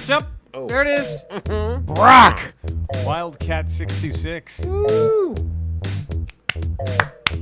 Yep. Oh. There it is. Brock. Wildcat 626. Woo.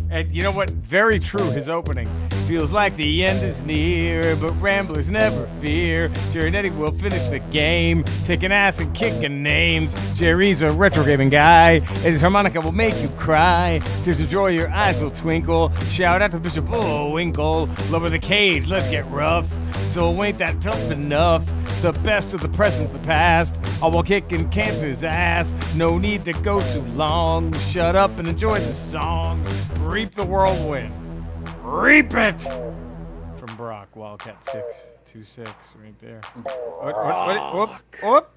And you know what? Very true, his opening. Feels like the end is near, but ramblers never fear. Jerry and Eddie will finish the game, taking ass and kicking names. Jerry's a retro gaming guy, and his harmonica will make you cry. Tears of joy, your eyes will twinkle. Shout out to Bishop Bullwinkle. Lower the cage, let's get rough. So ain't that tough enough? The best of the present, the past. All while kicking cancer's ass. No need to go too long. Shut up and enjoy the song. Reap the whirlwind. Reap it! From Brock, Wildcat 626, right there. Whoop.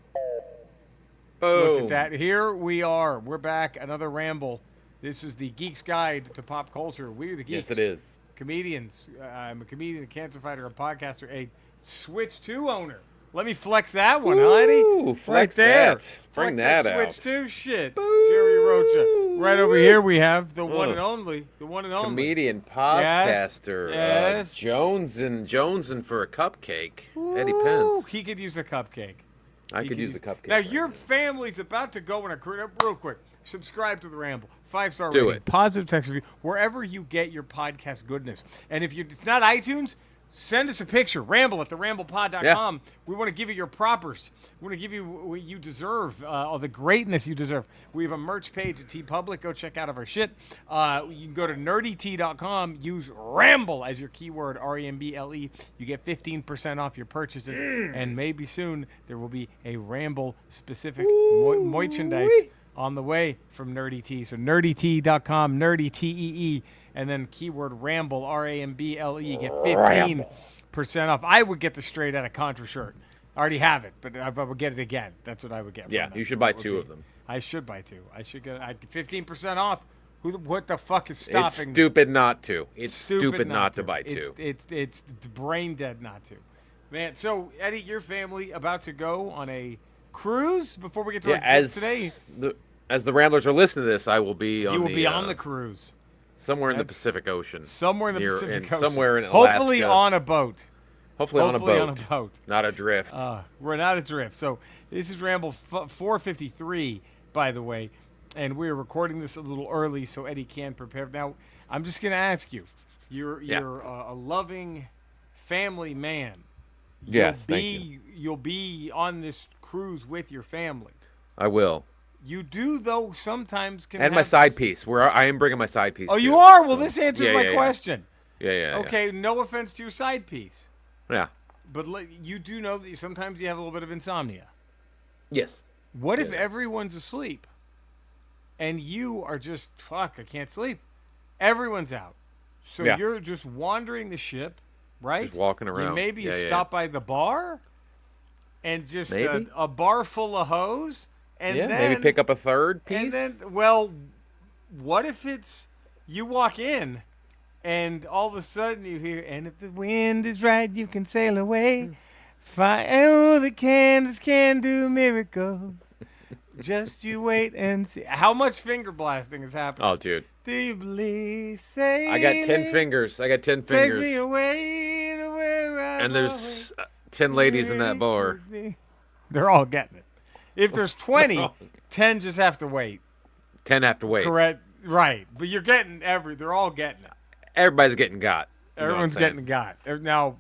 Boom. Look at that. Here we are. We're back. Another ramble. This is the Geek's Guide to Pop Culture. We're the Geeks. Yes, it is. Comedians. I'm a comedian, a cancer fighter, a podcaster, a Switch 2 owner. Let me flex that one, honey. Ooh, flex right there. that. Bring that out. Switch 2 shit. Jerry Rocha. Right over here we have the one and only. The one and only. Comedian, podcaster. Yes. Jones and for a cupcake. Ooh, Eddie Pence. He could use a cupcake. I could use a cupcake. Now, right your family's about to go on a cruise. Real quick, subscribe to The Ramble. 5-star Do rating. it. Positive text review. Wherever you get your podcast goodness. And if it's not iTunes, send us a picture. Ramble at theramblepod.com. Yeah. We want to give you your propers. We want to give you what you deserve, all the greatness you deserve. We have a merch page at TeePublic. Go check out our shit. You can go to nerdytea.com. Use Ramble as your keyword, R-E-M-B-L-E. You get 15% off your purchases. And maybe soon there will be a Ramble-specific merchandise on the way from Nerdy Tea. So nerdytea.com, nerdy T-E-E, and then keyword Ramble, R-A-M-B-L-E. Get 15% off. I would get the Straight Outta Contra shirt. I already have it, but I would get it again. That's what I would get. Yeah, from you should buy two of them. I should buy two. I should get 15% off. What the fuck is stopping? It's stupid not to. It's stupid not to buy two. It's brain dead not to. Man, so Eddie, your family about to go on a cruise before we get to our tip today. As the Ramblers are listening to this, I will be on You will be on the cruise. Somewhere in the Pacific Ocean. Somewhere in the Pacific Ocean. Somewhere in Alaska. Hopefully on a boat. Hopefully on a boat. Not adrift. We're not adrift. So this is Ramble 453, by the way. And we're recording this a little early so Eddie can prepare. Now, I'm just going to ask you. You're a loving family man. Yes, thank you. You'll be on this cruise with your family. I will. You do, though, sometimes can And my side piece. I am bringing my side piece. Oh, too, you are? Well, so. this answers my question. Yeah. Okay, no offense to your side piece. Yeah. But you do know that sometimes you have a little bit of insomnia. Yes. What if everyone's asleep and you are just, I can't sleep. Everyone's out. So you're just wandering the ship, right? Just walking around. You maybe stop by the bar and just Maybe. A bar full of hoes. And then, maybe pick up a third piece. And then, well, what if it's you walk in and all of a sudden you hear, and if the wind is right, you can sail away. Oh, the candles can do miracles. Just you wait and see. How much finger blasting is happening? Oh, dude. Do you believe sailing? I got 10 fingers. Takes me away to where I And there's 10 ladies in that bar. They're all getting it. If there's 20, 10 just have to wait. 10 have to wait. Correct. Right. But you're getting they're all getting it. Everybody's getting got. Everyone's getting got. Now,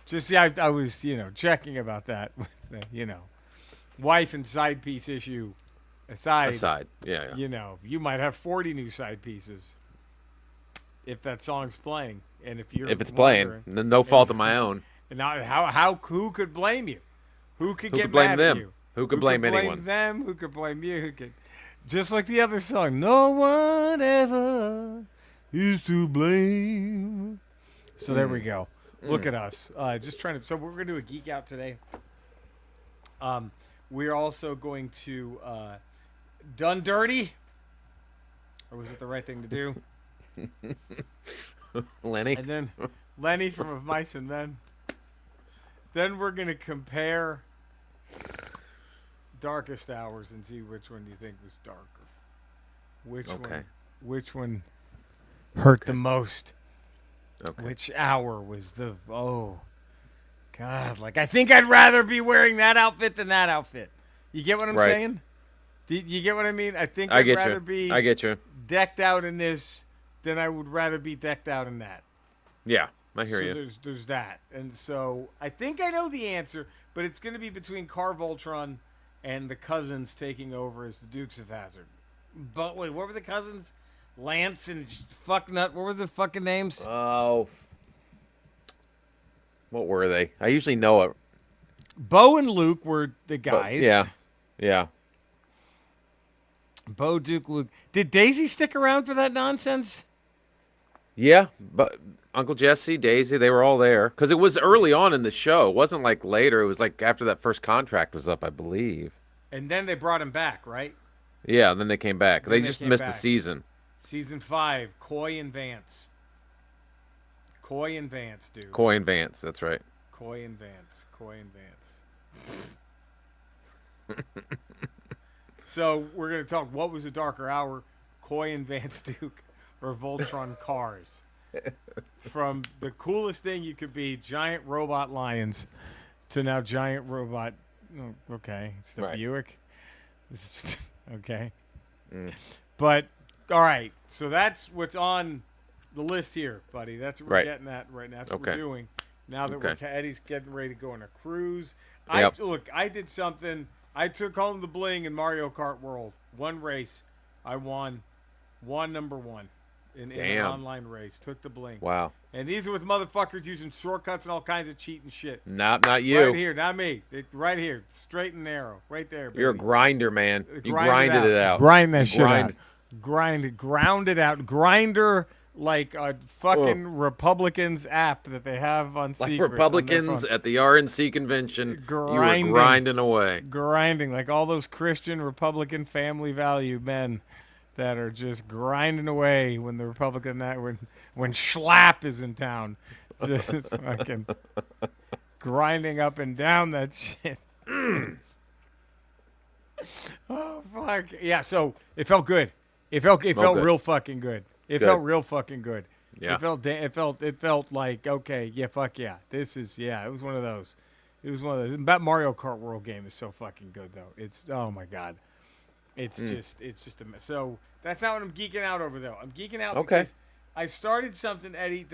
just see, I was, checking about that with, wife and side piece issue aside. Yeah. You might have 40 new side pieces if that song's playing. And if it's playing, no fault of my own. And now, who could blame you? Who could get blame mad them? at you? Who could blame anyone? Who could blame them? Who could blame you? Just like the other song, no one ever is to blame. So there we go. Look at us. Just trying to. So we're going to do a geek out today. We're also going to Done Dirty. Or was it the right thing to do? Lenny. And then Lenny from Of Mice and Men. Then we're going to compare Darkest Hours and see which one you think was darker. Which one hurt the most? Okay. Which hour was the God, like I think I'd rather be wearing that outfit than that outfit. You get what I'm Right. saying? You get what I mean? I think I I'd get rather you. be I get you. decked out in this than I would rather be decked out in that. Yeah, I hear So you. there's that. And so I think I know the answer, but it's going to be between Car Voltron and the cousins taking over as the Dukes of Hazzard. But wait, what were the cousins? Lance and Fucknut. What were the fucking names? Oh, what were they? I usually know it. Bo and Luke were the But guys. yeah. Bo, Duke, Luke. Did Daisy stick around for that nonsense? Yeah, but Uncle Jesse, Daisy, they were all there because it was early on in the show. It wasn't like later. It was like after that first contract was up, I believe. And then they brought him back, right? Yeah, and then they came back. Then They they just came missed the back. season. Season 5, Coy and Vance. Coy and Vance, dude. Coy and Vance, that's right. Coy and Vance. Coy and Vance. So we're going to talk what was a darker hour, Coy and Vance Duke or Voltron Cars. From the coolest thing you could be, giant robot lions, to now giant robot. Oh, okay, it's the Right. Buick. This is okay. Mm. But all right, so that's what's on the list here, buddy. That's what we're Right. getting at right now. That's what Okay. we're doing. Now that Okay. Eddie's getting ready to go on a cruise. Yep. I did something. I took home the bling in Mario Kart World. One race, I won. Number one in an Damn. online race. Took the bling. Wow. And these are with motherfuckers using shortcuts and all kinds of cheating shit. Not you. Right here, not me. Right here, straight and narrow. Right there, baby. You're a grinder, man. You Grind grinded it out. Grind that You shit out. Ground it out. Grinder like a fucking Republicans app that they have on Like secret. Republicans on at the RNC convention, Grinding. you were grinding away. grinding like all those Christian Republican family value men that are just grinding away when the Republican when Schlapp is in town. Just fucking grinding up and down that shit. Oh fuck. Yeah, so it felt good. It felt good. real fucking good. It Good. felt real fucking good. Yeah. It felt like okay, yeah, fuck yeah. This is it was one of those. It was one of those. That Mario Kart World game is so fucking good though. It's oh my god. It's just a mess. So that's not what I'm geeking out over though. I'm geeking out Okay. because I started something, Eddie,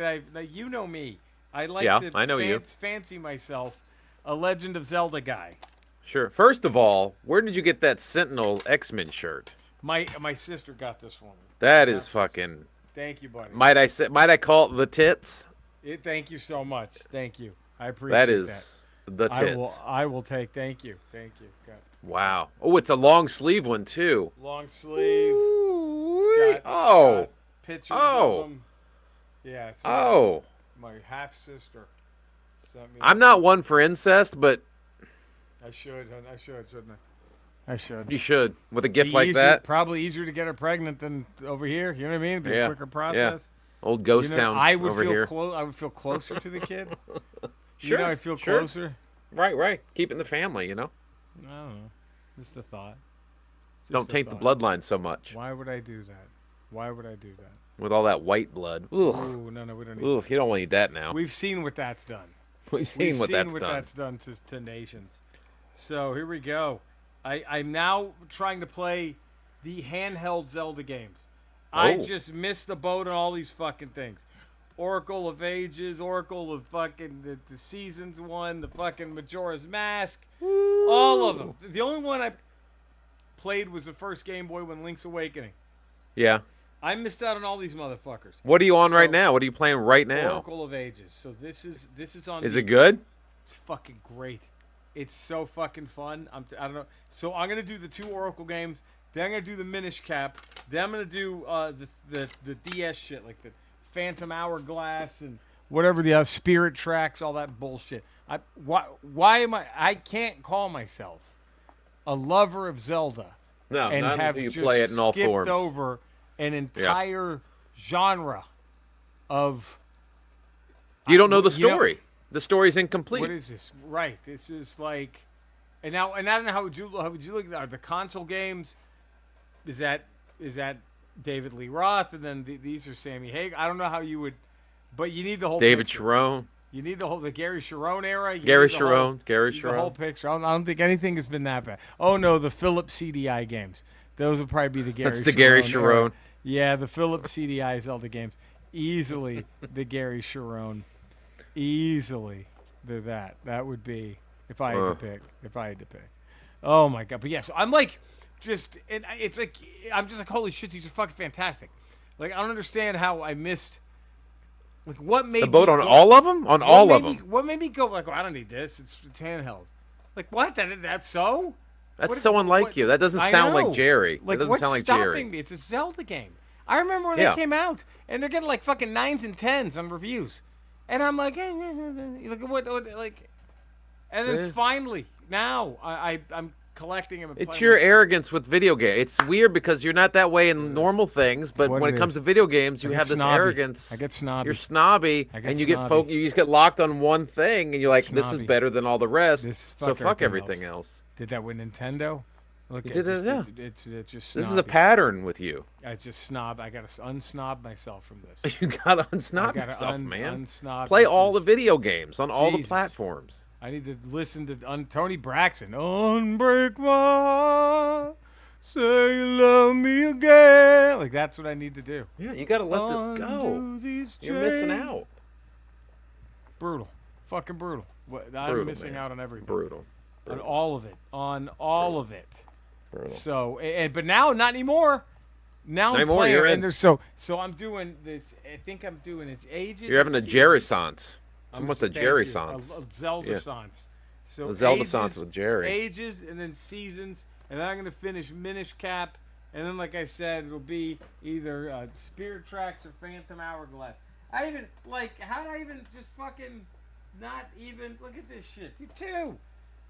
you know me. I like Yeah, to I know you. fancy myself a Legend of Zelda guy. Sure. First of all, where did you get that Sentinel X-Men shirt? My sister got this for me. That is fucking. Thank you, buddy. Might I call it the tits? Thank you so much. Thank you. I appreciate That is the that. tits. I will take. Thank you. Thank you. Got Wow. Oh, it's a long sleeve one too. long sleeve. Ooh-wee. It's got Oh. pictures Oh. of them. Yeah. It's Oh. my half sister sent me. I'm not one for incest, but I should, shouldn't I? I should. you should with a gift Be like easier- that. Probably easier to get her pregnant than over here. You know what I mean? It'd be Yeah, a quicker process. Old ghost You know, town I would over feel here. I would feel closer to the kid. Sure. You know, I'd feel sure. closer. Right. Keep it in the family, I don't know. Just a thought. Just Don't a taint the thought. bloodline so much Why would I do that? Why would I do that? with all that white blood. Ugh. Ooh, no, we don't need. Ugh. You don't want to eat that now. We've seen what that's done. We've seen what that's done. to nations. So here we go. I'm now trying to play the handheld Zelda games. I Oh. just missed the boat on all these fucking things. Oracle of Ages, Oracle of fucking the Seasons one, the fucking Majora's Mask, all of them. The only one I played was the first Game Boy when Link's Awakening. Yeah. I missed out on all these motherfuckers. What are you on So- right now? What are you playing right now? Oracle of Ages. So this is on. Is the- it good? It's fucking great. It's so fucking fun. I don't know. So I'm gonna do the 2 Oracle games. Then I'm gonna do the Minish Cap. Then I'm gonna do the DS shit like the Phantom Hourglass and whatever the other Spirit Tracks, all that bullshit. Why am I can't call myself a lover of Zelda No, and not have until you just play it in all skipped forms. over an entire genre of. You don't know the You know- story. The story's incomplete. What is this? Right. This is like, and now I don't know how would you look at the console games? Is that David Lee Roth and then these are Sammy Hagar? I don't know how you would, but you need the whole David picture. Sharon. You need the Gary Sharon era. Gary need the whole- Gary you need the whole Sharon. picture. I don't think anything has been that bad. Oh no, the Philips CDI games. Those will probably be the Gary. That's the Gary Sharon era. Sharon. Yeah, the Philips CDI Zelda games. Easily the Gary Sharon. Easily that. That would be if I had to pick. If I had to pick. Oh my god! But yeah, so I'm like, it's like I'm just like, holy shit, these are fucking fantastic. Like I don't understand how I missed. Like what made The boat me on go, all of them? On what all made of me- them. What made me go like, I don't need this. It's handheld. Like what? That's so. That's What- so unlike what- you. That doesn't I sound know. like Jerry. Like That doesn't what's sound like stopping Jerry. me? It's a Zelda game. I remember when Yeah. they came out, and they're getting like fucking 9s and 10s on reviews, and I'm like, look at what like, and then Yeah. finally now I'm collecting them. And It's playing your them. arrogance with video games. It's weird because you're not that way in normal things, but what when it it comes is. to video games, I you get have this snobby. arrogance. I get snobby. You're snobby, I get and you get snobby. you just get locked on one thing, and you're like, "This is Snobby. better than all the rest." This So fuck everything everything else. Did that with Nintendo? Look, You did that, yeah. It's just This is a snobby. pattern with you. I just snob. I gotta unsnob myself from this. You gotta I unsnob gotta yourself, man. unsnob. Play This all the is- video games on all the Jesus. platforms. I need to listen to Tony Braxton. Unbreak my, say you love me again. Like that's what I need to do. Yeah, you gotta let this go. Undo these You're missing chains. out. Brutal, fucking brutal. I'm Brutal, missing man. out on everything. Brutal. On all of it. On all of it. Brutal. So, but now not anymore. Now Not I'm anymore, playing, you're in. and there's so I'm doing this. I think I'm doing it's ages. You're having a and Jerry seasons. sans. It's almost a Thank Jerry you. sans. A Zelda Yeah. sans. So A Zelda ages, sans with Jerry. Ages and then seasons, and then I'm gonna finish Minish Cap, and then like I said, it'll be either Spirit Tracks or Phantom Hourglass. I even like how did I even just fucking not even look at this shit?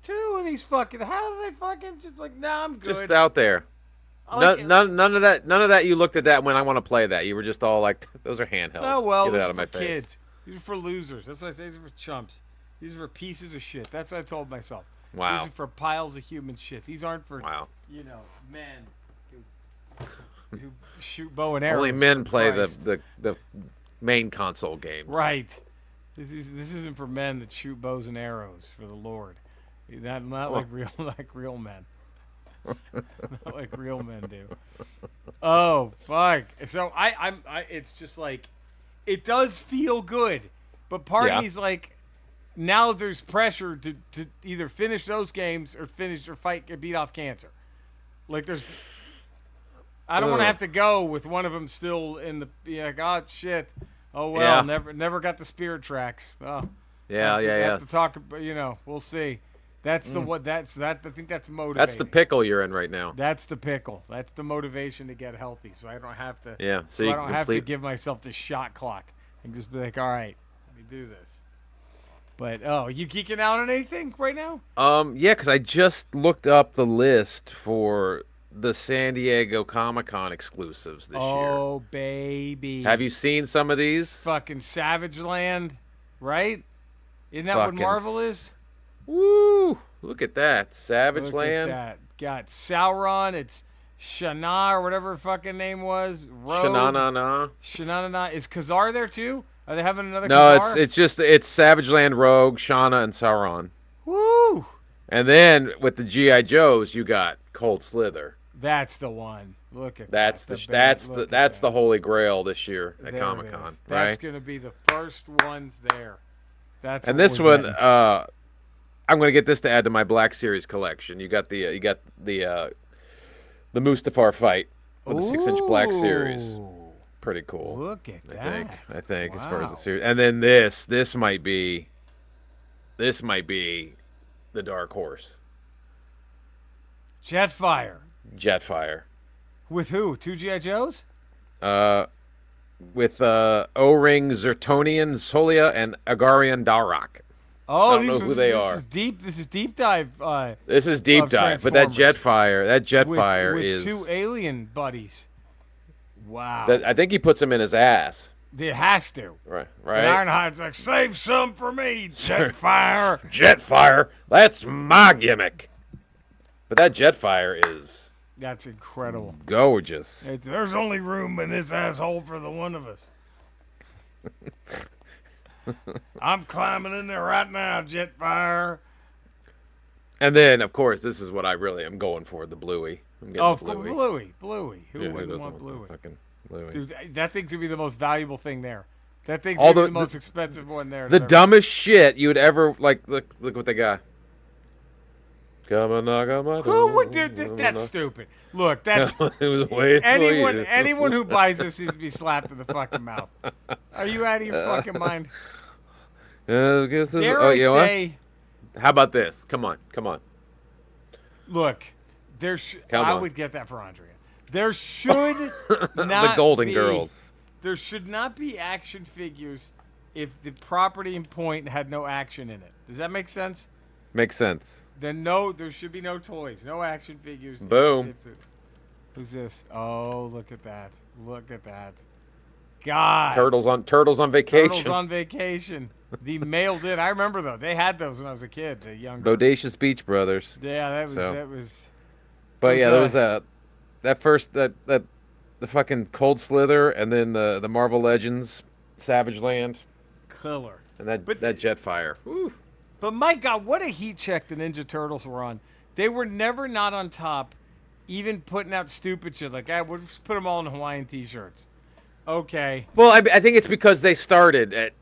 Two of these fucking. How did I fucking just like? Nah, I'm good. Just out there. I like None of that. None of that. You looked at that when I want to play that. You were just all like, "Those are handheld." Oh well, Get it these out are of my for face. kids. These are for losers. That's what I say. These are for chumps. These are for pieces of shit. That's what I told myself. Wow. These are for piles of human shit. These aren't for Wow. Men who shoot bow and arrows. Only men for play Christ. the main console games. Right. This isn't for men that shoot bows and arrows for the Lord. Not like real men. Not like real men do. Oh fuck! So I it's just like, it does feel good, but part Yeah. of me's like, now there's pressure to either finish those games or fight or beat off cancer. Like I don't want to Ugh. have to go with one of them still in the God shit. Oh well, Yeah. never got the Spirit Tracks. Oh, Yeah. have to talk. We'll see. That's the what. That's that. I think that's motivating. That's the pickle you're in right now. That's the pickle. That's the motivation to get healthy, so I don't have to. Yeah. So you I can don't have to complete- give myself this shot clock and just be like, all right, let me do this. But you geeking out on anything right now? Yeah, because I just looked up the list for the San Diego Comic-Con exclusives this year. Oh baby. Have you seen some of these? Fucking Savage Land, right? Isn't that what Fucking Marvel is? Woo! Look at that. Savage Look Land. at that. Got Sauron. It's Shana or whatever her fucking name was. Rogue. Shanana. Shanana. Is Khazar there too? Are they having another No, Khazar? it's Savage Land, Rogue, Shauna, and Sauron. Woo! And then with the GI Joes, you got Cold Slither. That's the one. Look at That's that. that's the holy grail this year at There it Comic Con, is. That's right? gonna be the first ones there. That's And what this we're one, getting. I'm gonna get this to add to my Black Series collection. You got the Mustafar fight with the 6-inch Black Series. Ooh, Pretty cool. Look at I that. think as far as Wow. the series, and then this might be the dark horse, Jetfire. Jetfire, With who? Two G.I. Joes? with O-Ring, Zertonian, Solia, and Agarian Dalrak. Oh, I don't know who they are. This is deep dive. This is deep Of dive, but that Transformers. Jetfire with is. two alien buddies. Wow. I think he puts him in his ass. It has to. Right. And Ironhide's like, save some for me, Jetfire. Jetfire. That's my gimmick. But that Jetfire is That's incredible. gorgeous. There's only room in this asshole for the one of us. I'm climbing in there right now, Jetfire. And then, of course, this is what I really am going for, the Bluey. I'm getting Oh, the Bluey. Bluey. Who Yeah, wouldn't doesn't want the Bluey? fucking Bluey? Dude, that thing's gonna be the most valuable thing there. That thing's All gonna be the- the most expensive one there. The dumbest shit you would ever like. Look what they got. Come on, knock on my door. Who would do this? That's stupid. Look, that's It was waiting anyone. for you. Anyone who buys this needs to be slapped in the fucking mouth. Are you out of your fucking mind? Dare I say? How about this? Come on. Look, Come I on. would get that for Andrea. There should not The Golden be, Girls. There should not be action figures if the property in point had no action in it. Does that make sense? Makes sense. Then no, there should be no toys, no action figures. Boom. Who's this? Oh, look at that! Look at that! God. Turtles on vacation. Turtles on vacation. The male did. I remember though. They had those when I was a kid. The younger. Bodacious Beach Brothers. Yeah, that So. was. But yeah, there was the fucking Cold Slither, and then the Marvel Legends Savage Land, Killer. and that Jetfire. Woo. But my God, what a heat check the Ninja Turtles were on. They were never not on top, even putting out stupid shit. Like, I would just put them all in Hawaiian t-shirts. Okay. Well, I think it's because they started at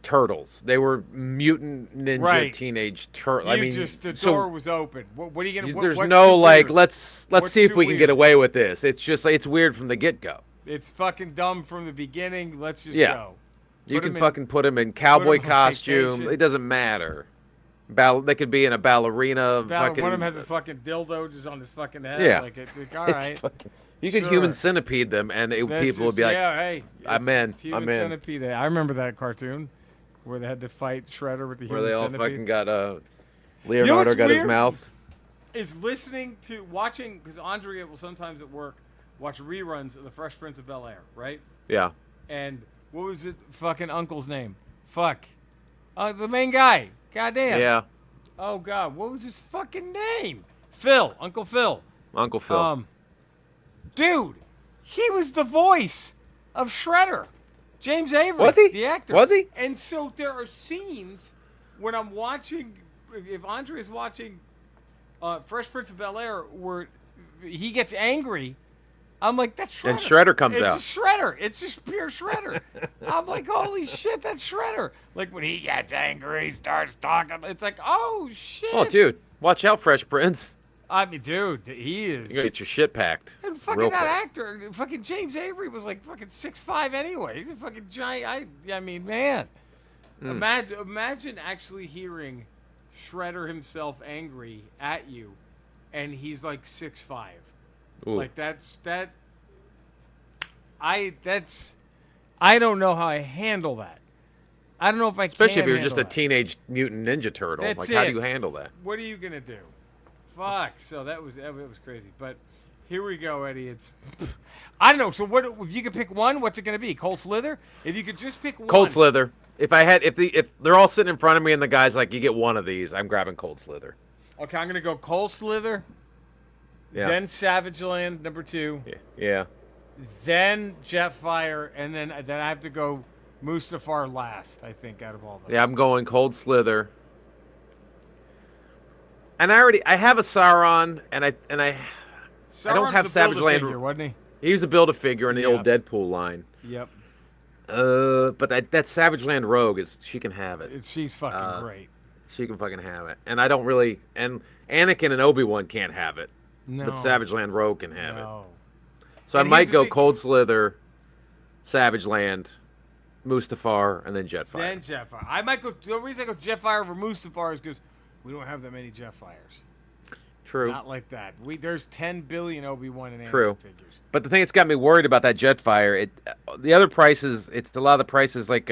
Turtles. They were Mutant Ninja Right. Teenage Turtles. The door was open. What are you gonna? There's what's no too like, weird? let's What's see if too we can get weird? away with this. It's just like, it's weird from the get-go. It's fucking dumb from the beginning. Let's just Yeah. go. You Put 'em can in- fucking put them in cowboy 'em on costume. vacation. It doesn't matter. They could be in a ballerina. Fucking, One of them has a fucking dildo just on his fucking head. Yeah. All right. You could Sure. human centipede them, and That's people would be like, yeah, hey, I'm it's- in, it's Human I'm in. Centipede. I remember that cartoon where they had to fight Shredder with the where human they all centipede. fucking got You know Leonardo what's got his weird? mouth. Is watching, because Andrea will sometimes at work watch reruns of The Fresh Prince of Bel-Air, right? Yeah. And what was it fucking uncle's name? Fuck. The main guy. Goddamn. Yeah. Oh, God. What was his fucking name? Phil. Uncle Phil. Uncle Phil. Dude, he was the voice of Shredder. James Avery. Was he? The actor. Was he? And so there are scenes when I'm watching, if Andre is watching Fresh Prince of Bel-Air, where he gets angry, I'm like, that's Shredder. And Shredder comes it's out. Just Shredder. It's just pure Shredder. I'm like, holy shit, that's Shredder. Like when he gets angry, he starts talking. It's like, oh shit. Oh, dude, watch out, Fresh Prince. I mean, dude, he is. You gotta get your shit packed. And fucking real that quick. actor, fucking James Avery was like fucking 6'5" anyway. He's a fucking giant. I mean, man. Imagine actually hearing Shredder himself angry at you, and he's like 6'5". Ooh. Like I don't know how I handle that. I don't know if I Especially can if you're just a handle that. Teenage Mutant Ninja Turtle. That's Like, how do it. you handle that? What are you gonna do? Fuck. So that was crazy. But here we go, Eddie. It's I don't know. So what if you could pick one? What's it gonna be? Cold Slither? If you could just pick one. Cold Slither. If they're all sitting in front of me and the guy's like, you get one of these, I'm grabbing Cold Slither. Okay, I'm gonna go Cold Slither. Yeah. Then Savage Land #2. Yeah. Then Jetfire, and then I have to go Mustafar last. I think out of all those. Yeah, I'm going Cold Slither. And I have a Sauron, and I don't Sauron's have the Savage Build-A-Figure, Land. wasn't He used to build a figure in the Yeah. old Deadpool line. he? Yep. But that Savage Land Rogue she can have it. She's fucking great. She can fucking have it. And I don't really, and Anakin and Obi-Wan can't have it. No. But Savage Land Rogue can have it. No. So And I might here's the go thing- Cold Slither, Savage Land, Mustafar, and then Jetfire. Then Jetfire. I might go. The reason I go Jetfire over Mustafar is because we don't have that many Jetfires. True. Not like that. There's 10 billion Obi-Wan and Anakin True. figures. But the thing that's got me worried about that Jetfire, the other prices, it's a lot of the prices, like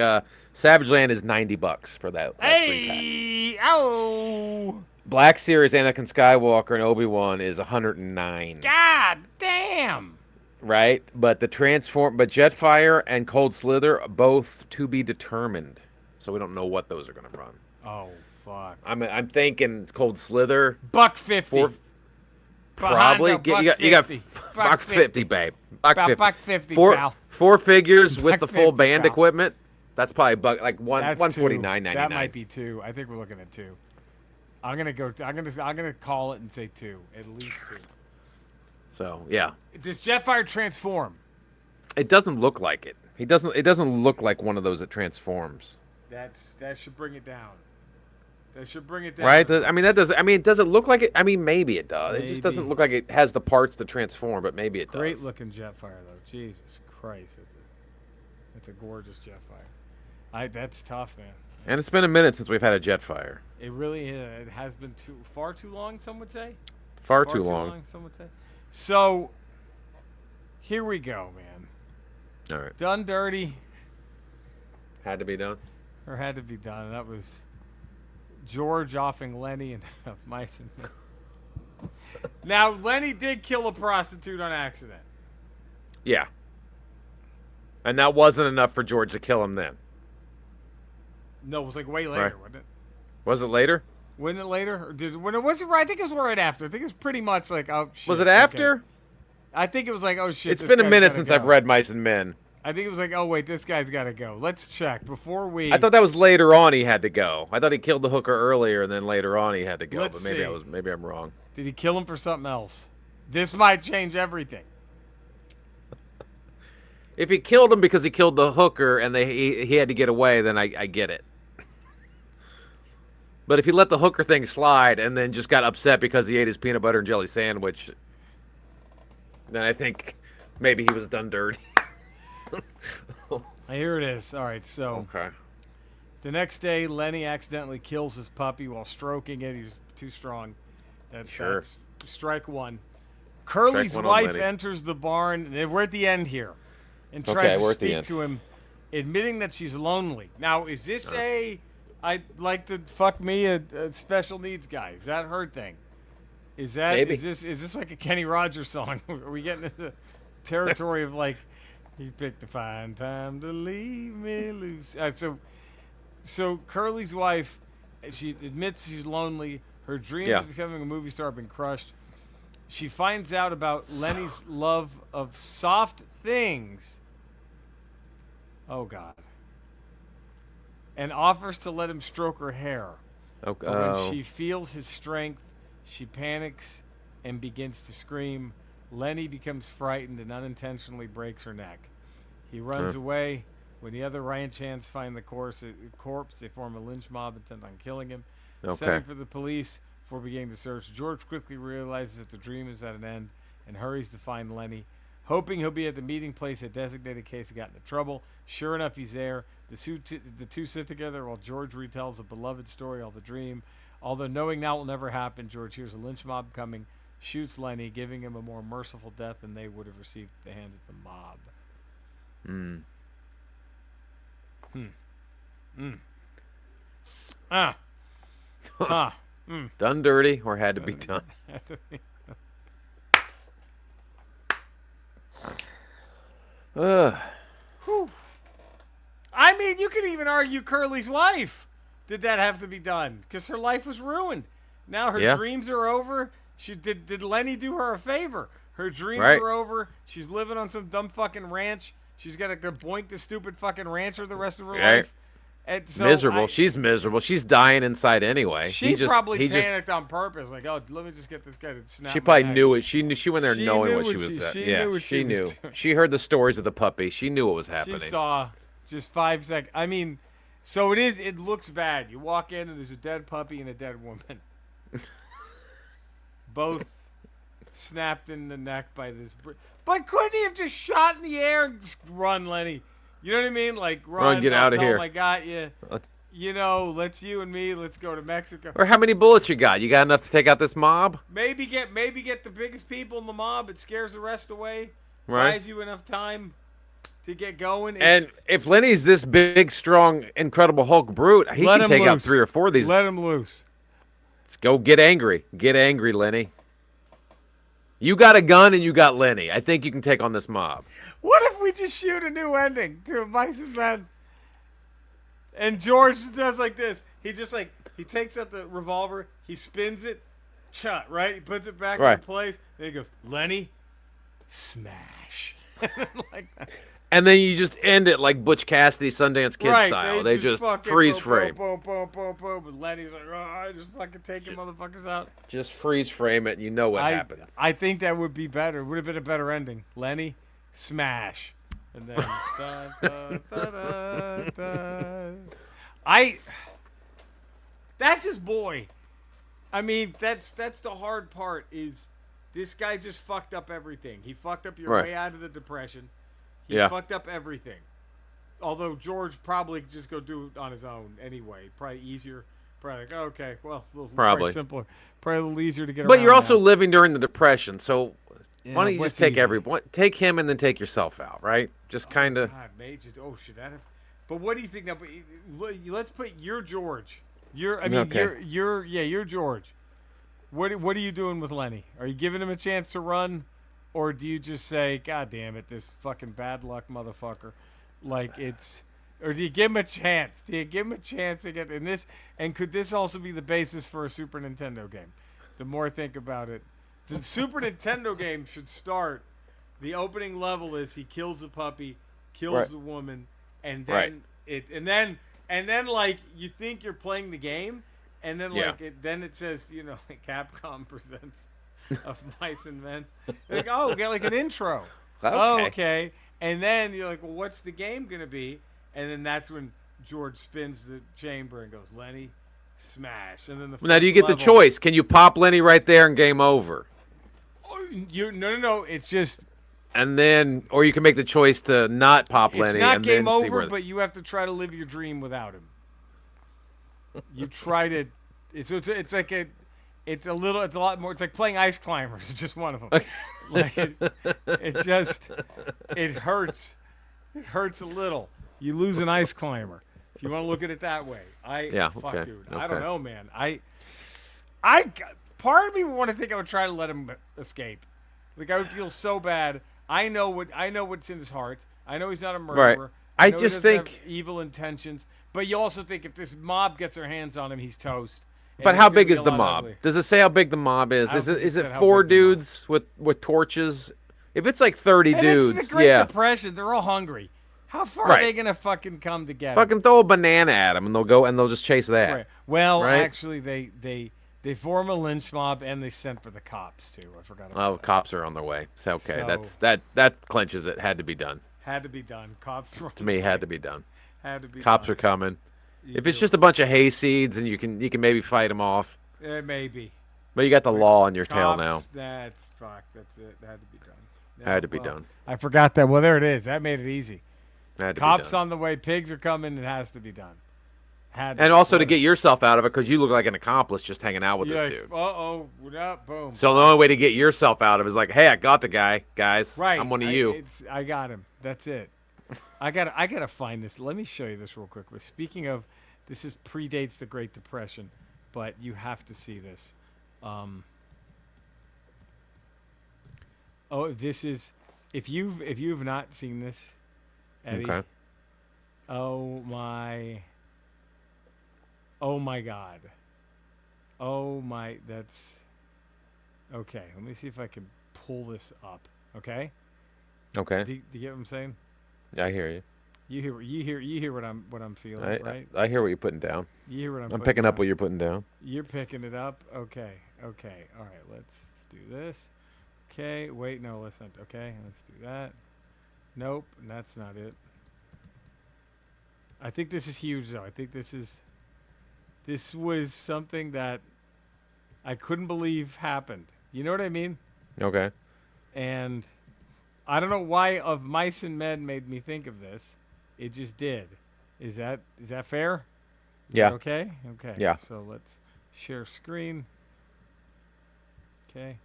Savage Land is $90 for that 3-pack. Hey! Ow! Black Series Anakin Skywalker and Obi-Wan is $109. God damn! Right? But but Jetfire and Cold Slither, both to be determined. So we don't know what those are going to run. Oh, fuck. I'm thinking Cold Slither. $150. Probably. Behind the You got $150. $150, babe. About $150. $150, pal. Four figures with the full $150, band pal. equipment. That's probably like That's 149.99. That might be 2. I think we're looking at 2. I'm gonna call it and say 2, at least 2. So yeah, Does Jetfire transform? it doesn't look like it. He doesn't. It doesn't look like one of those that transforms. That should bring it down. That should bring it down. Right? I mean, that does. I mean, does it look like it? I mean, maybe it does. It just Maybe. doesn't look like it has the parts to transform, but maybe it does. Great looking Jetfire though. Jesus Christ, it's a gorgeous Jetfire. That's tough, man. And it's been a minute since we've had a Jetfire. It really is. It has been far too long. Some would say. Far too long. Some would say. So here we go, man. All right. Done dirty. Had to be done. Or had to be done. That was George offing Lenny and mice and men. Now Lenny did kill a prostitute on accident. Yeah. And that wasn't enough for George to kill him then. No, it was like way later, Right. wasn't it? Was it later? Wasn't it later? Or when it was it right? I think it was right after. I think it was pretty much like, oh shit. Was it after? Okay. I think it was like, oh shit. It's this been a guy's minute gotta since go. I've read Mice and Men. I think it was like, oh wait, this guy's got to go. Let's check before we. I thought that was later on he had to go. I thought he killed the hooker earlier and then later on he had to go. Let's But maybe see. maybe I'm wrong. Did he kill him for something else? This might change everything. If he killed him because he killed the hooker and he had to get away, then I get it. But if he let the hooker thing slide and then just got upset because he ate his peanut butter and jelly sandwich, then I think maybe he was done dirty. Here it is. All right, so Okay. the next day, Lenny accidentally kills his puppy while stroking it. He's too strong. Sure. That's strike one. Curly's Strike one on wife Lenny. enters the barn, and we're at the end here, and Okay, tries we're to at the speak end. to him, admitting that she's lonely. Now, is this I'd like to fuck me a special needs guy? Is that her thing? Is that Maybe. is this like a Kenny Rogers song? Are we getting into territory of like he picked a fine time to leave me loose? All right, so Curly's wife, she admits she's lonely. Her dreams of becoming a movie star have been crushed. She finds out about Lenny's love of soft things. Oh God. And offers to let him stroke her hair. Okay. But when she feels his strength, she panics and begins to scream. Lenny becomes frightened and unintentionally breaks her neck. He runs away. When the other ranch hands find the corpse, they form a lynch mob intent on killing him. Sending for the police before beginning the search, George quickly realizes that the dream is at an end and hurries to find Lenny. Hoping he'll be at the meeting place at designated case he got into trouble. Sure enough, he's there. The two sit together while George retells a beloved story of the dream. Although knowing now will never happen, George hears a lynch mob coming, shoots Lenny, giving him a more merciful death than they would have received at the hands of the mob. Done dirty or had to be done. I mean, you could even argue Curly's wife. Did that have to be done? Because her life was ruined. Now her dreams are over. Did Lenny do her a favor? Her dreams are over. She's living on some dumb fucking ranch. She's got to go boink the stupid fucking rancher the rest of her life. And so miserable. She's miserable. She's dying inside anyway. She probably panicked on purpose. Like, oh, let me just get this guy to snap. She probably my neck. knew it. She went there knowing what she was at. She knew. She heard the stories of the puppy. She knew what was happening. She saw just 5 seconds. I mean, so it looks bad. You walk in and there's a dead puppy and a dead woman. Both snapped in the neck by this. But couldn't he have just shot in the air and just run, Lenny? You know what I mean? Like, run, get out of here. I got you. You know, let's go to Mexico. Or how many bullets you got? You got enough to take out this mob? Maybe get the biggest people in the mob. It scares the rest away. Right. Buys you enough time to get going. And if Lenny's this big, strong, incredible Hulk brute, he can take out 3 or 4 of these. Let him loose. Let's go get angry. Get angry, Lenny. You got a gun and you got Lenny. I think you can take on this mob. What if we just shoot a new ending to Mice and Men? And George does like this. He takes out the revolver, he spins it, shot, right? He puts it back in place. Then he goes, Lenny, smash. Like that. And then you just end it like Butch Cassidy, Sundance Kid Right, style. They just fucking freeze boom, frame. boom, boom, boom, boom, boom. And Lenny's like, oh, just fucking taking motherfuckers out. Just freeze frame it, and you know what happens. I think that would be better. It would have been a better ending. Lenny, smash. And then da, da, da, da, da. That's his boy. I mean, that's the hard part is this guy just fucked up everything. He fucked up your way out of the depression. He fucked up everything. Although George probably just go do it on his own anyway. Probably easier. Probably like, okay, well, probably simpler. Probably a little easier to get around. But you're also living during the depression, so why don't you just take take him and then take yourself out, right? Just kind of. God, mate, should that have? But what do you think now? Let's put your George. You're George. What are you doing with Lenny? Are you giving him a chance to run? Or do you just say, God damn it, this fucking bad luck motherfucker? Like or do you give him a chance? Do you give him a chance to get in this? And could this also be the basis for a Super Nintendo game? The more I think about it. The Super Nintendo game should start. The opening level is he kills a puppy, kills a woman, and then and then like you think you're playing the game, and then then it says, Capcom presents Of Mice and Men. Like, oh, get like an intro. Okay. Oh, okay. And then you're like, well, what's the game gonna be? And then that's when George spins the chamber and goes, Lenny, smash. And then now, do you get the choice? Can you pop Lenny right there and game over? No. It's just. And then, or you can make the choice to not pop Lenny. It's not and game then over, but you have to try to live your dream without him. You try to. It's a lot more. It's like playing Ice Climbers. It's just one of them. Like it hurts. It hurts a little. You lose an Ice Climber. If you want to look at it that way. Fuck, dude. I don't know, man. Part of me would want to think I would try to let him escape. Like I would feel so bad. I know what's in his heart. I know he's not a murderer. Right. I just think have evil intentions. But you also think if this mob gets their hands on him, he's toast. But how big is the mob? Ugly. Does it say how big the mob is? Is it 4 dudes with torches? If it's like 30 dudes, it's the Great Depression. They're all hungry. How far are they gonna fucking come to get him? Fucking throw a banana at him, and they'll just chase that. Right. Well, actually, they form a lynch mob, and they sent for the cops too. I forgot about that. Cops are on their way. So that clinches it. Had to be done. Had to be done. Cops were to me had to be done. Had to be. Cops are coming. If it's just a bunch of hayseeds and you can maybe fight them off. Maybe. But you got the law on your tail now. That's it. That had to be done. Had to be done. I forgot that. Well, there it is. That made it easy. Had to Cops be done. on the way. Pigs are coming. It has to be done. And also to get yourself out of it because you look like an accomplice just hanging out with this dude. Boom. So the only way to get yourself out of it is like, hey, I got the guy, guys. Right. I'm one of you. I got him. That's it. I gotta find this. Let me show you this real quick. But speaking of, this predates the Great Depression, but you have to see this. This is if you've not seen this, Eddie. Okay. Oh my God. That's okay. Let me see if I can pull this up. Okay. Okay. Do you get what I'm saying? I hear you. You hear what I'm feeling, right? I hear what you're putting down. You hear what I'm picking up what you're putting down. You're picking it up. Okay. All right. Let's do this. Okay. Wait. No. Let's not. Okay. Let's do that. Nope. That's not it. I think this is huge, though. I think this was something that I couldn't believe happened. You know what I mean? Okay. And I don't know why Of Mice and Men made me think of this. It just did. Is that fair? Yeah. Okay? Okay. Yeah. So let's share screen. Okay.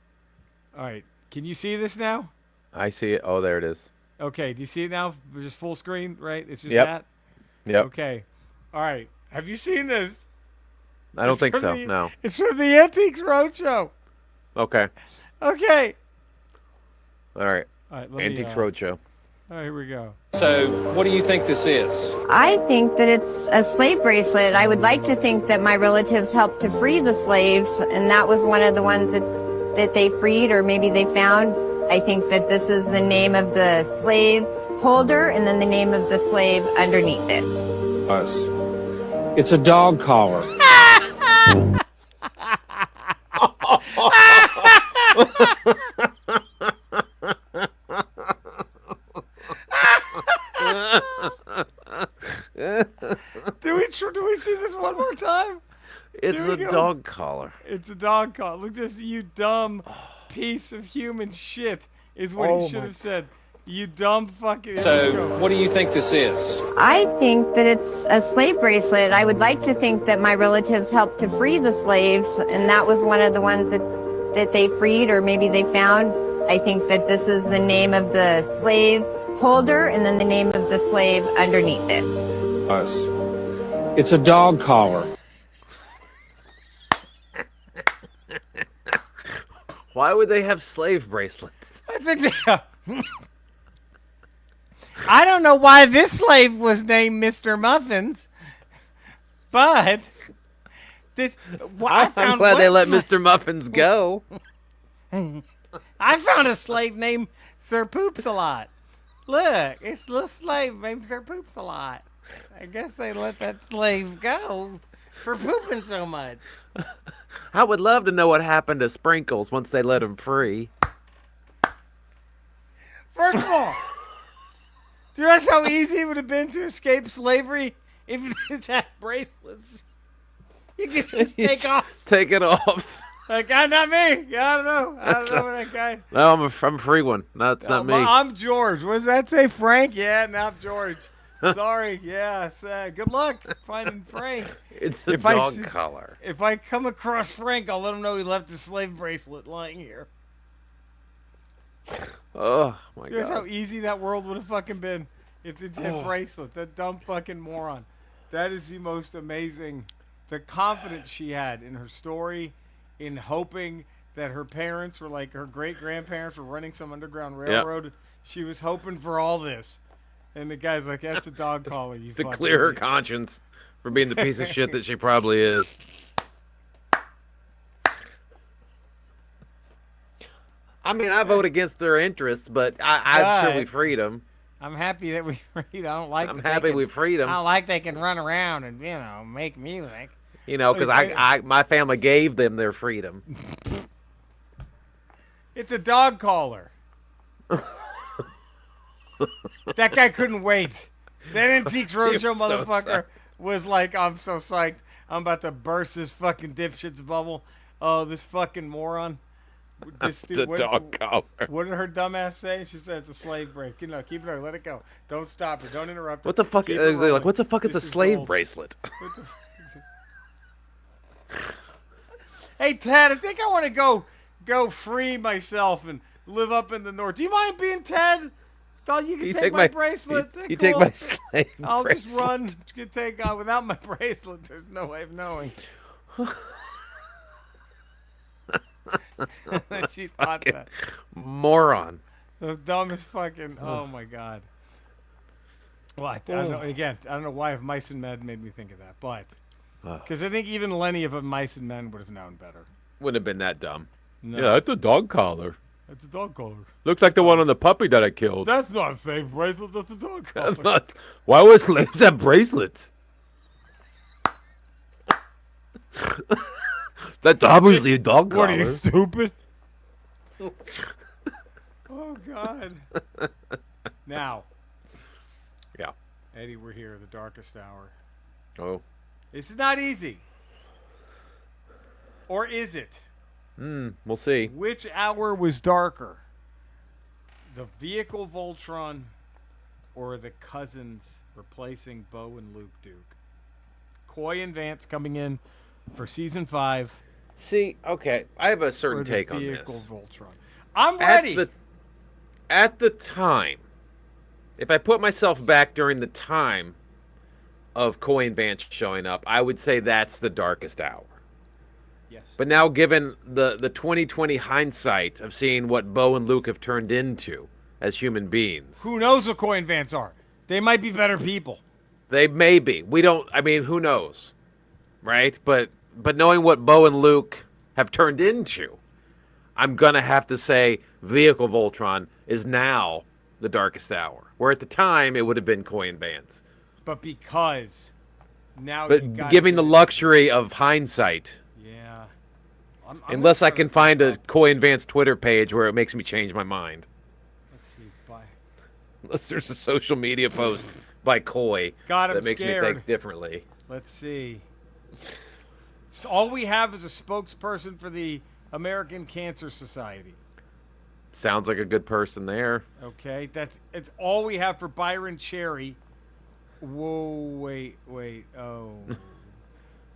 All right. Can you see this now? I see it. Oh, there it is. Okay. Do you see it now? Just full screen, right? It's just that? Yep. Okay. All right. Have you seen this? I don't think so. No. It's from the Antiques Roadshow. Okay. Okay. All right. Antiques Roadshow. All right, here we go. So, what do you think this is? I think that it's a slave bracelet. I would like to think that my relatives helped to free the slaves, and that was one of the ones that they freed, or maybe they found. I think that this is the name of the slave holder, and then the name of the slave underneath it. Us. It's a dog collar. Do we see this one more time? It's Here we a go. dog collar. It's a dog collar. Look at this, you dumb piece of human shit, is what he should have said. You dumb fucking. Let's So, go. what do you think this is? I think that it's a slave bracelet. I would like to think that my relatives helped to free the slaves, and that was one of the ones that they freed, or maybe they found. I think that this is the name of the slave holder, and then the name of the slave underneath it. Us. It's a dog collar. Why would they have slave bracelets? I think they. I don't know why this slave was named Mr. Muffins, but this. Well, I'm glad they let one Mr. Muffins go. I found a slave named Sir Poops a Lot. Look, it's a little slave named Sir Poops a Lot. I guess they let that slave go for pooping so much. I would love to know what happened to Sprinkles once they let him free. First of all, do you realize how easy it would have been to escape slavery if it had bracelets? You could just take off. Take it off. Like, not me. Yeah, I don't know. I don't know that guy. No, I'm a free one. No, it's not me. I'm George. What does that say, Frank? Yeah, no, I'm George. Sorry. Yeah, good luck finding Frank. It's a If I dog s- collar. If I come across Frank, I'll let him know he left his slave bracelet lying here. Oh, my Here's how God. easy that world would have fucking been if it had bracelets. That dumb fucking moron. That is the most amazing. The confidence she had in her story, in hoping that her parents were like her great grandparents were running some underground railroad. She was hoping for all this. And the guy's like, that's a dog collar, you To fucking clear her idiot." conscience for being the piece of shit that she probably is. I mean, I vote against their interests, but I'm sure we But- freed them. I'm happy that we freed. I don't like. I'm that they happy can- we freed I them. don't like they can run around and make music. You know, because my family gave them their freedom. It's a dog collar. That guy couldn't wait. That Antiques Roadshow was so motherfucker was like, I'm so psyched. I'm about to burst this fucking dipshit's bubble. Oh, this fucking moron. This It's a dog collar. What did her dumbass say? She said it's a slave break. You know, keep it up. Let it go. Don't stop her. Don't interrupt her. What the fuck? Keep it They're like, rolling. what the fuck is This a slave gold. bracelet? Hey, Ted, I think I want to go free myself and live up in the north. Do you mind being Ted? Thought you could take my bracelet. You take my slave I'll bracelet. just run. Just gonna take off without my bracelet. There's no way of knowing. She thought Fucking that. moron. The dumbest fucking. Oh my god. Well, I don't know. Again, I don't know why Mice and Men made me think of that, but because I think even Lenny of Mice and Men would have known better. Wouldn't have been that dumb. No, Yeah, that's a dog collar. that's a dog collar. Looks like the one on the puppy that I killed. That's not a safe bracelet. That's a dog collar. That's not. Why would slaves have bracelets? That's obviously a dog collar. What are you, stupid? Oh God. Now, Yeah. Eddie, we're here, the darkest hour. Oh. It's not easy. Or is it? We'll see. Which hour was darker? The vehicle Voltron or the cousins replacing Bo and Luke Duke? Coy and Vance coming in for season 5. See, okay, I have a Or certain the take on vehicle this. Voltron. I'm ready. At the time, if I put myself back during the time of Coy and Vance showing up, I would say that's the darkest hour. Yes. But now, given the 2020 hindsight of seeing what Bo and Luke have turned into as human beings, Who knows what Coy and Vance are? They might be better people. they may be. We don't. I mean, who knows, right? But knowing what Bo and Luke have turned into, I'm gonna have to say Vehicle Voltron is now the Darkest Hour, where at the time it would have been Coy and Vance. But because now you But got giving the luxury of hindsight, Yeah. I'm unless gonna I try can to find look a up- Coy and Vance Twitter page where it makes me change my mind. Let's see. By Unless there's a social media post by Coy God, I'm that makes me scared. think differently. Let's see. So all we have is a spokesperson for the American Cancer Society. Sounds like a good person there. Okay, it's all we have for Byron Cherry. Whoa, wait. Oh.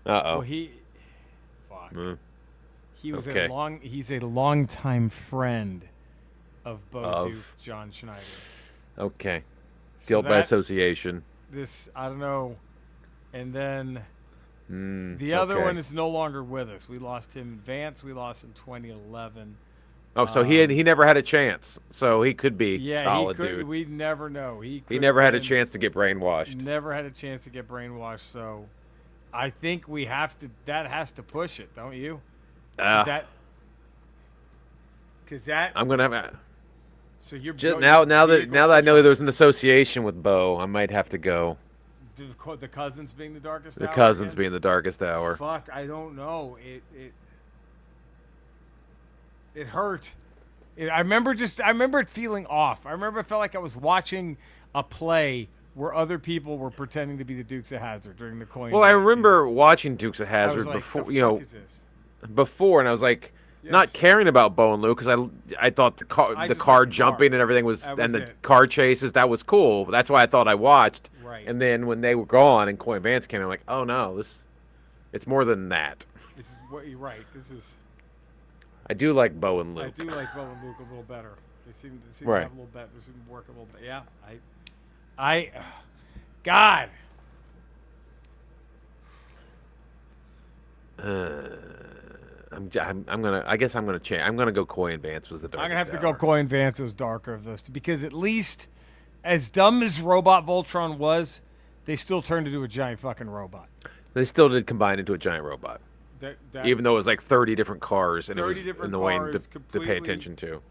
Uh-oh. Well, fuck. Mm. He was Okay. he's a longtime friend of Bo Of. Duke, John Schneider. Okay. So Guilt by association. This, I don't know. And then Mm, the other okay. one is no longer with us. We lost him in Vance. We lost in 2011. Oh, so he never had a chance. So he could be Yeah, solid, he could. dude. We never know. He could never have had a been- chance to get brainwashed. Never had a chance to get brainwashed. So, I think we have to. That has to push it, don't you? Ah, Because that. I'm gonna have So you're just now that I know there's an association with Bo, I might have to go. the cousins being the darkest. The hour cousins again? being the Darkest Hour. Fuck, I don't know. It hurt. I remember it feeling off. I remember it felt like I was watching a play where other people were pretending to be the Dukes of Hazzard during the coin. Well, I Vance remember watching Dukes of season. I was Hazzard like, before, the you know, fuck is this? before, and I was like, not Yes. caring about Bo and Luke because I thought the car I the just car like the car. jumping and everything was, That was and the it. car chases, that was cool. That's why I thought I watched. Right. And then when they were gone and Coy and Vance came, I'm like, oh no, it's more than that. This is what you're right. This is. I do like Bo and I Luke. do like Bo and Luke a little better. They seem Right. to have a little better. They seem to work a little bit. Yeah. God. I guess I'm gonna change. I'm gonna go Coy and Vance was the Darkest I'm gonna have to Hour. go Coy and Vance was darker of those two because at least, as dumb as Robot Voltron was, they still turned into a giant fucking robot. They still did combine into a giant robot, That even though it was like 30 different cars and it 30 was different annoying cars, to pay completely attention to.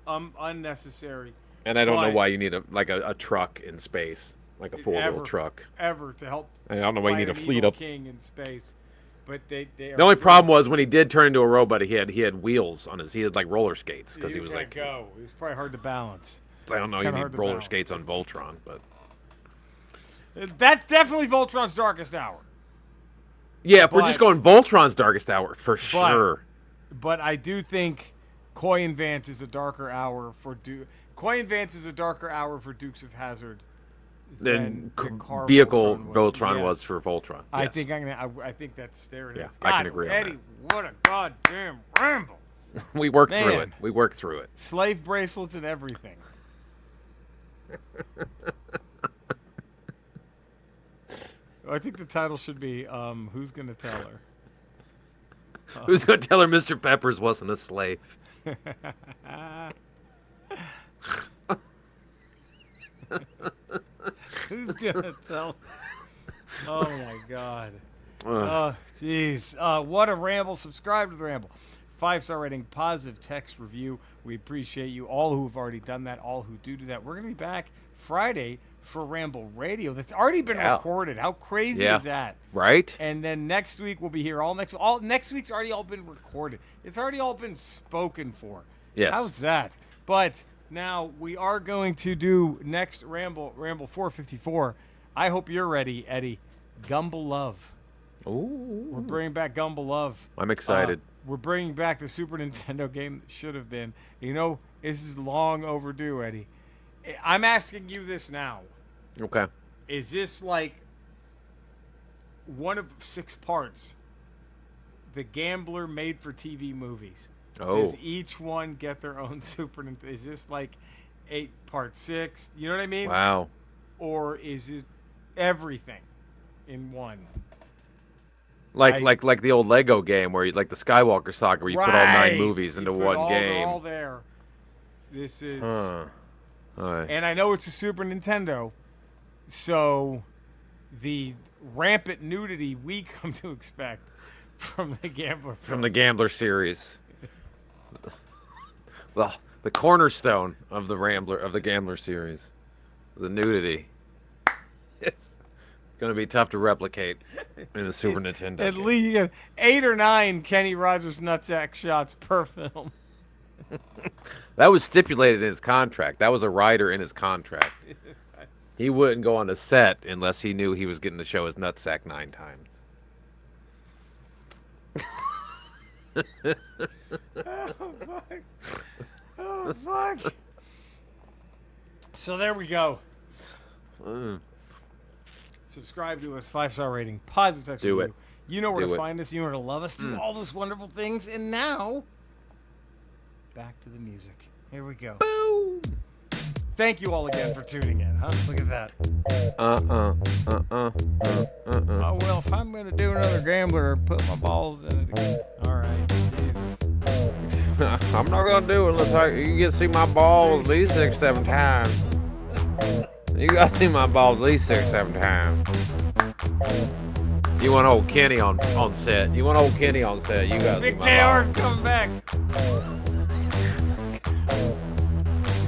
Unnecessary And I don't know but- why you need a truck in space, like a four-wheel ever. truck. ever to help. I don't know why you fight need a an fleet evil up- king in space, but they. The only problem was when he did turn into a robot, he had wheels on his. He had like roller skates because he was like, go. It was probably hard to balance. I don't know, you kinda hard need to roller balance. skates on Voltron, but That's definitely Voltron's darkest hour. yeah, if we're just But- going Voltron's Darkest Hour for sure. But I do think Coy and Vance is a darker hour for Coy and Vance is a darker hour for Dukes of Hazzard Then than Car vehicle Voltron Voltron was Yes. for Voltron. I Yes. think I think that's there. It Yeah, is. I can God, agree on Eddie, what a goddamn ramble! we worked through Man. it. We worked through it. Slave bracelets and everything. I think the title should be "Who's Gonna Tell Her." Who's going to tell her Mr. Peppers wasn't a slave? Who's gonna tell? Oh my God. Ugh. Oh, jeez. What a ramble. Subscribe to the Ramble. 5-star rating, positive text review. We appreciate you all who have already done that, all who do that. We're going to be back Friday for Ramble Radio. That's already been Yeah. recorded. How crazy Yeah. is that? Right? And then next week we'll be here all next week's already all been recorded. It's already all been spoken for. Yes. How's that? But now we are going to do next Ramble 454. I hope you're ready, Eddie. Gumble Love. We're Ooh. bringing back Gumble Love. I'm excited. We're bringing back the Super Nintendo game that should have been. You know, this is long overdue, Eddie. I'm asking you this now. Okay. Is this like one of 6 parts? The Gambler made for TV movies. Oh. Does each one get their own Super Nintendo? Is this like 8 part 6? You know what I mean? Wow. Or is it everything in one? Like the old Lego game where you, like the Skywalker Saga where you put all 9 Right. movies You into put one all, they're game. all there. This is, Huh. All right. and I know it's a Super Nintendo, so the rampant nudity we come to expect from the Gambler From the Gambler series. Well, the cornerstone of the Gambler series. The nudity. It's going to be tough to replicate in the Super Nintendo. At game. least you get 8 or 9 Kenny Rogers nutsack shots per film. That was stipulated in his contract. That was a writer in his contract. He wouldn't go on a set unless he knew he was getting to show his nutsack 9 times. Oh, fuck. Oh, fuck. So there we go. Subscribe to us, 5-star rating, positive text Do review. You know where Do to it. find us. You know where to love us. Do all those wonderful things. And now, back to the music. Here we go. Boom! Thank you all again for tuning in, huh? Look at that. Uh-uh. Oh, well, if I'm going to do another gambler, put my balls in it again. All right. Jesus. I'm not gonna do it unless you get to see my balls at least 6, 7 times. You gotta see my balls at least 6, 7 times. You want old Kenny on set. You want old Kenny on set. You gotta see Big my KR's balls. coming back.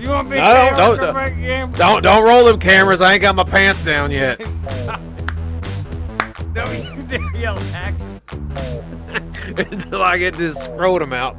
You want Big No, KR to don't- come back again? Don't roll them cameras. I ain't got my pants down yet. Stop. Don't you dare yell action. Until I get this scrotum out.